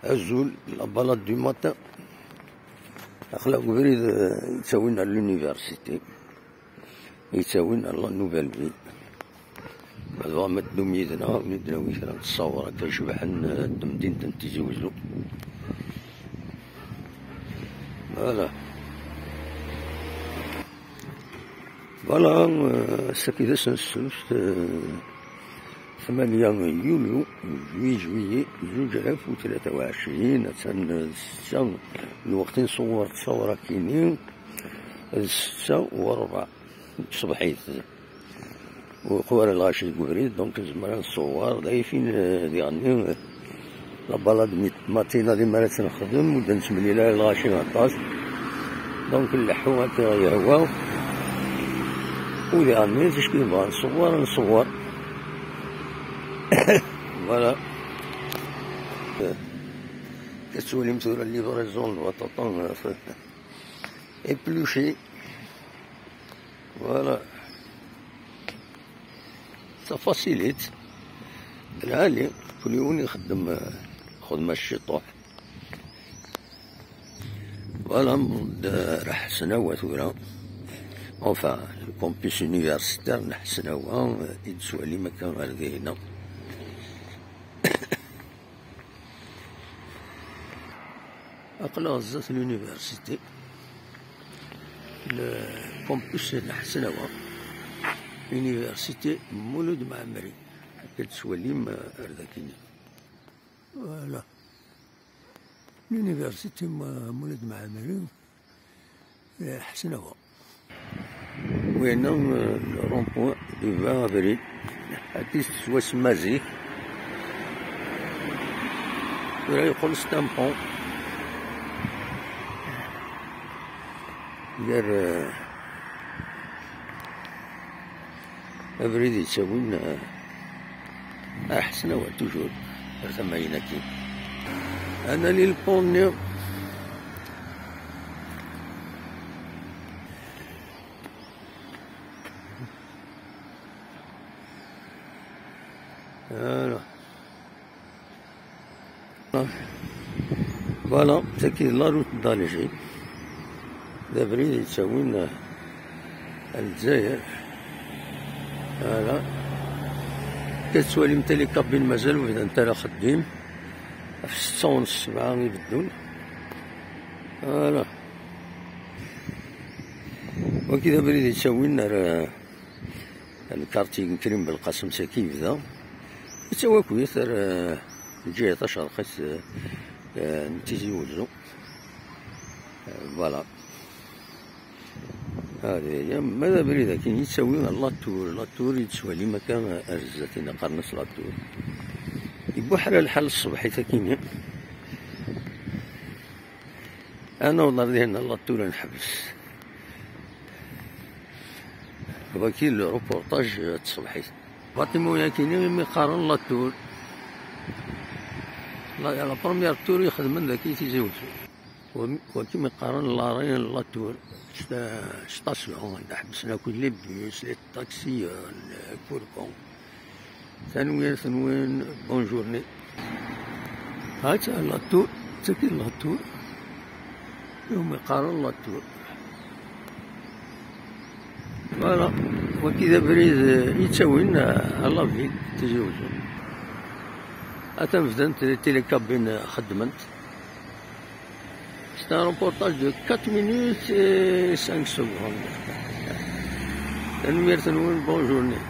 Azul, la balade du matin. أخلاق بريد يتساوينا لونيفرسيتي، يتساوينا لا نوفيل في. هذا ما تدوم يدنا وليدنا ويكرا تصور هكا شبحن مدينة تيجي وزو. فوالا الساكي سنسوس 8 يوليو 8 جويي 2023 ستة الوقت نصور تصورة كاينين 6:04 صبحيت وقوار الغاشي كبريت دونك زعما نصور ضايفين يعني لا بالاد ماتينا ديما راه تنخدم ودا نتمني لها الغاشي مطاش دونك نلحو هكا يهواو وديعني اش كنبغى نصور فوالا كتولي مثلا ليفريزون البطاطا ابلوشي فوالا سا فاسيليت العالي كل يوم يخدم خدمة الشطوح فوالا راح سنوات ورا enfin le campus universitaire نحسنوا يدسوا لي مكان غير هنا أقلا غزات اليونيفرسيتي الكامبوس نحسنوا يونيفرسيتي مولود معمري كتسوى لي أرداكيني فوالا اليونيفرسيتي مولود معمري حسنوا وهنا الرومبوان دو 20 افريل هادي تسوى سمازيك ولا يقول ستامبون دار افريل يتساوين احسن هو توجور ثمانين كي انا للبونيو فوالا تاكي لا روت دالجي دابريد يتساوين الجزائر فوالا كتسوى لي متالي كابين مازال وإذا انت راه خديم في 6:30 7 يبدون فوالا وكي دابريد يتساوين راه الكارتي نكريم بالقاسم ساكي بدا يتساوى كويس راه الجهة شرقت نتيجي وزو فوالا هذه هي ماذا بريد كاين يتساوي لاطور يتسوى لي مكان أرزاتنا قرنص لاطور يبو حرا الحال الصبحي تاكيني أنا والله هنا لاطور نحبس وكاين لو روبورتاج الصبحي فاطمة كاينين ميقارن لاطور لا بروميير تور يخدم ذاك تيزيوزو وكيما يقارن لارين لاطور ستاسيون حبسنا كل لي بيس لي طاكسي الفوركون ثانوين بون جورني هاتا لاطور تاكي لاطور يوم يقارن لاطور فوالا وكذا بريد يتساوين الله فيك تيزيوزو أتنفذنت تيليكابين خدمت C'est un reportage de 4 minutes et 5 secondes. Bonne journée.